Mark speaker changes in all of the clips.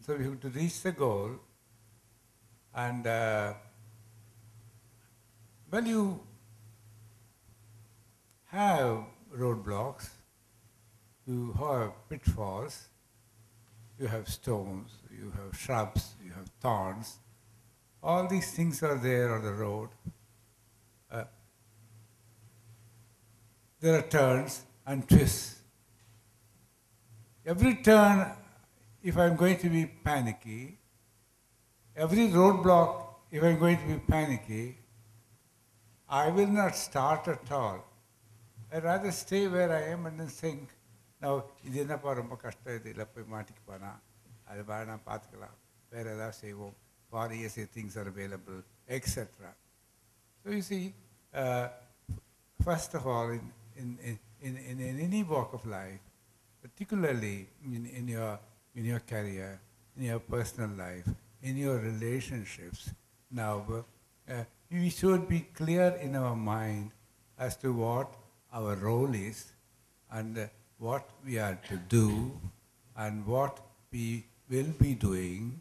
Speaker 1: So we have to reach the goal, and well, you have roadblocks, you have pitfalls, you have stones, you have shrubs, you have thorns. All these things are there on the road. Uh, there are turns and twists. Every turn, if I'm going to be panicky, every roadblock, if I'm going to be panicky, I will not start at all. I'd rather stay where I am and then think, now, இது என்னப்பா ரொம்ப கஷ்டம், இது இல்லை போய் மாட்டிக்கு போனா, அது வேணாம் பார்த்துக்கலாம், வேறு ஏதாவது செய்வோம், for ESA things are available, etc. So you see, first of all, in any walk of life, particularly in your career, in your personal life, in your relationships, now we should be clear in our mind as to what our role is and what we are to do and what we will be doing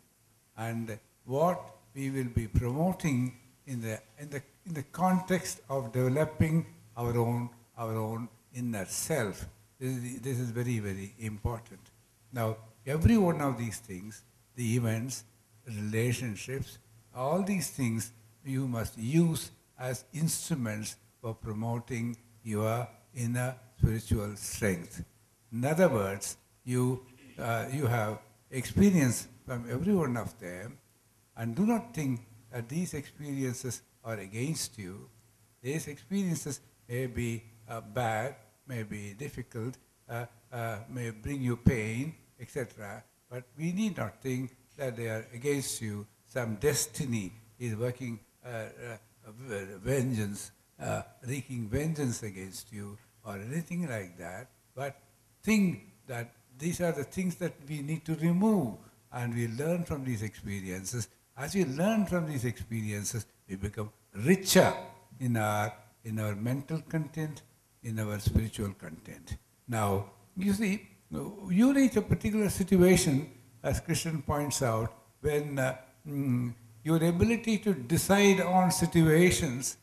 Speaker 1: and what we will be promoting in the context of developing our own inner self. This is very, very important. Now, every one of these things, the events, relationships, all these things you must use as instruments for promoting your inner spiritual strength. In other words, you have experience from every one of them, and do not think that these experiences are against you. These experiences may be bad, may be difficult, may bring you pain, etc. But we need not think that they are against you. Some destiny is working vengeance, wreaking vengeance against you, or anything like that. But think that these are the things that we need to remove, and we learn from these experiences. As we learn from these experiences, we become richer in our mental content, in our spiritual content. Now, you see, you reach a particular situation, as Krishna points out, when your ability to decide on situations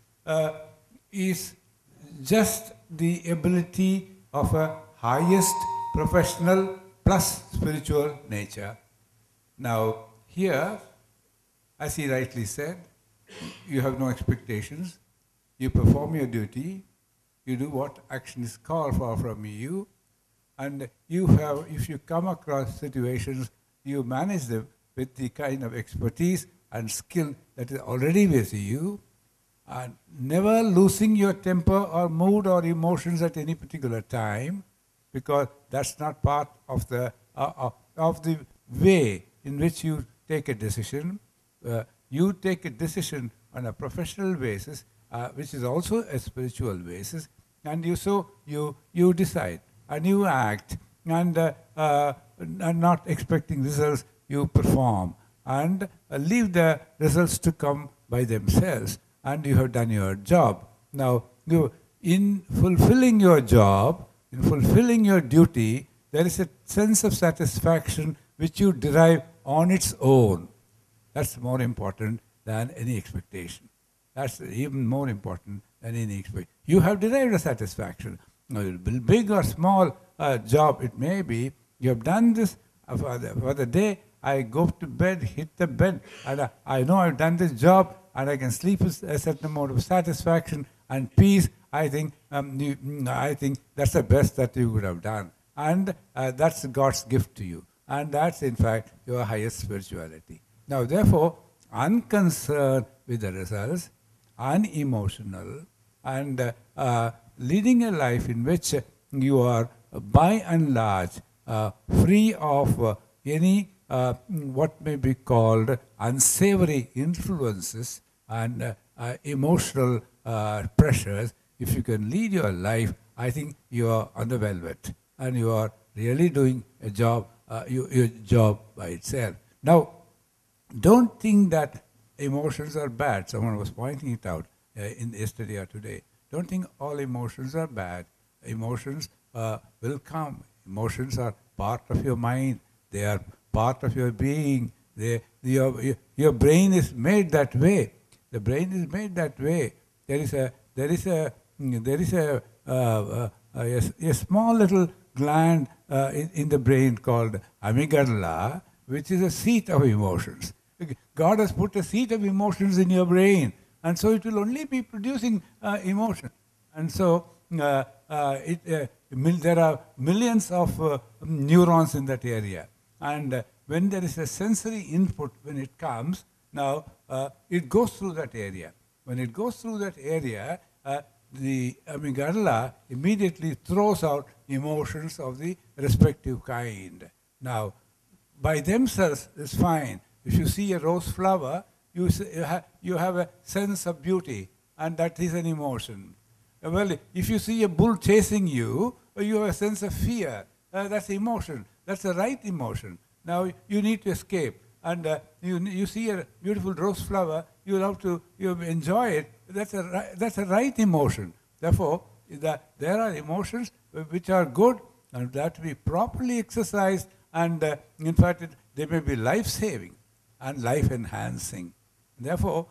Speaker 1: is just the ability of a highest professional plus spiritual nature. Now, here, as he rightly said, you have no expectations. You perform your duty. You do what action is called for from you. And you have, if you come across situations, you manage them with the kind of expertise and skill that is already with you, and never losing your temper or mood or emotions at any particular time, because that's not part of the way in which you take a decision. You take a decision on a professional basis, which is also a spiritual basis, and you decide and you act, and not expecting results, you perform and leave the results to come by themselves, and you have done your job. Now, in fulfilling your job, in fulfilling your duty, there is a sense of satisfaction which you derive on its own. That's more important than any expectation. That's even more important than any expectation. You have derived a satisfaction. Now, big or small job it may be, you have done this for the day. I go to bed, hit the bed, and I know I've done this job, and I can sleep with a certain amount of satisfaction and peace. I think that's the best that you would have done. And that's God's gift to you. And that's, in fact, your highest spirituality. Now, therefore, unconcerned with the results, unemotional, and leading a life in which you are, by and large, free of any what may be called unsavory influences and emotional pressures. If you can lead your life, I think you are on the velvet, and you are really doing a job, your job by itself. Now, don't think that emotions are bad. Someone was pointing it out in yesterday or today. Don't think all emotions are bad. Emotions will come. Emotions are part of your mind. They are part of your being. Your brain is made that way. The brain is made that way. There is a small little gland in the brain called amygdala, which is a seat of emotions. God has put a seat of emotions in your brain, and so it will only be producing emotion. And so there are millions of neurons in that area. And when there is a sensory input, when it comes, now it goes through that area. When it goes through that area, the amygdala immediately throws out emotions of the respective kind. Now, by themselves, it's fine. If you see a rose flower, you have a sense of beauty, and that is an emotion. Well, if you see a bull chasing you, you have a sense of fear. That's emotion. That's the right emotion. Now, you need to escape. And you see a beautiful rose flower, you enjoy it. That's a right emotion. Therefore, there are emotions which are good and that to be properly exercised, and in fact, they may be life-saving and life-enhancing. Therefore,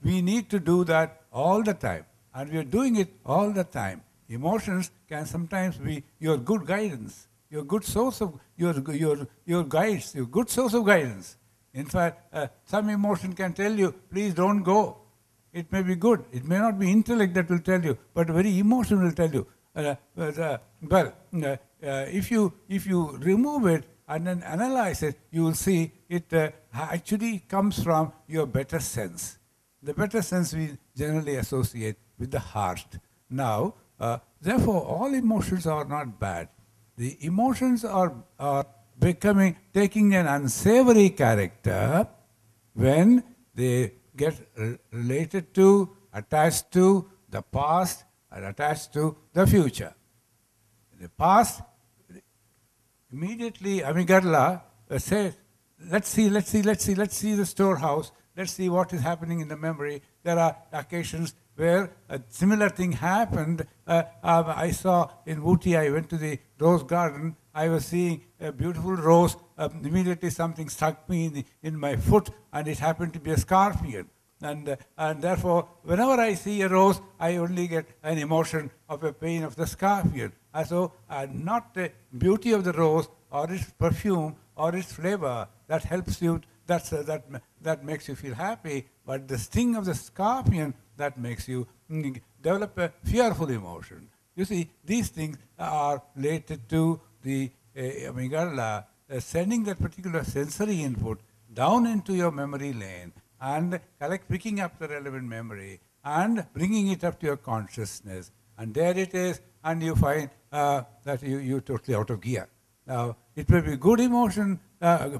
Speaker 1: we need to do that all the time, and we are doing it all the time. Emotions can sometimes be your good guidance, your good source of your guides, your good source of guidance. In fact, some emotion can tell you, please don't go. It may be good. It may not be intellect that will tell you, but very emotion will tell you. If you remove it and then analyze it, you will see it actually comes from your better sense. The better sense we generally associate with the heart. Now, therefore, all emotions are not bad. The emotions are taking an unsavory character when they get related to, attached to the past, and attached to the future. The past, immediately amygdala says, let's see the storehouse, let's see what is happening in the memory. There are occasions where a similar thing happened. I saw in Ooty, I went to the rose garden, I was seeing a beautiful rose, immediately something struck me in my foot, and it happened to be a scorpion. And therefore, whenever I see a rose, I only get an emotion of a pain of the scorpion. So, not the beauty of the rose, or its perfume, or its flavor, that helps you, that makes you feel happy, but the sting of the scorpion, that makes you develop a fearful emotion. You see, these things are related to the amygdala sending that particular sensory input down into your memory lane and picking up the relevant memory and bringing it up to your consciousness. And there it is, and you find that you're totally out of gear. Now, it may be good emotion,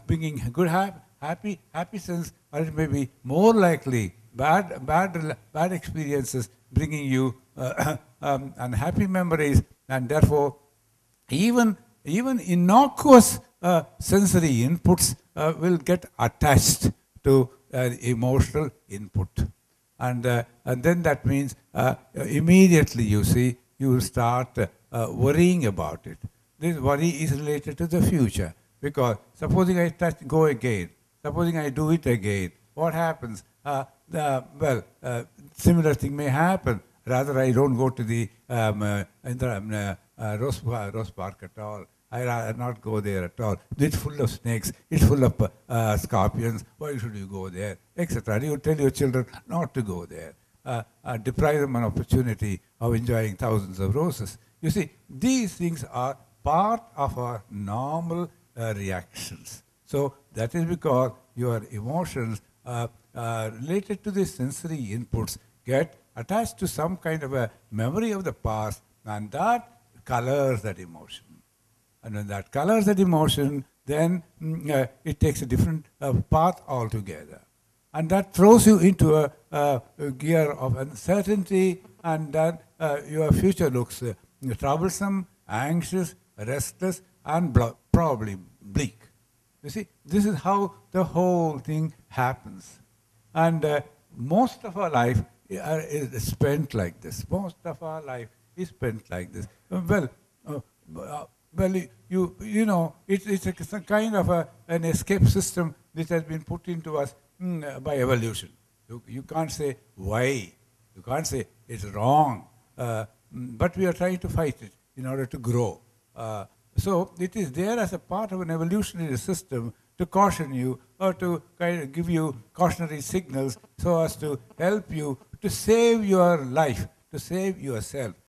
Speaker 1: bringing good happy sense, or it may be more likely bad experiences bringing you unhappy memories, and therefore even innocuous sensory inputs will get attached to emotional input, and then that means immediately you will start worrying about it. This worry is related to the future, because supposing I go again, supposing I do it again, what happens? Similar thing may happen. Rather, I don't go to the Rose Park at all. I rather not go there at all. It's full of snakes. It's full of scorpions. Why should you go there? Etc. You tell your children not to go there. Deprive them an opportunity of enjoying thousands of roses. You see, these things are part of our normal reactions. So that is because your emotions related to the sensory inputs get attached to some kind of a memory of the past, and that colors that emotion. And when that colors that emotion, then it takes a different path altogether. And that throws you into a gear of uncertainty, and then your future looks troublesome, anxious, restless, and probably bleak. You see, this is how the whole thing happens. And most of our life is spent like this. Most of our life is spent like this. Well, it's some kind of an escape system which has been put into us by evolution. You can't say why. You can't say it's wrong. But we are trying to fight it in order to grow. So it is there as a part of an evolutionary system to caution you or to kind of give you cautionary signals so as to help you to save your life, to save yourself.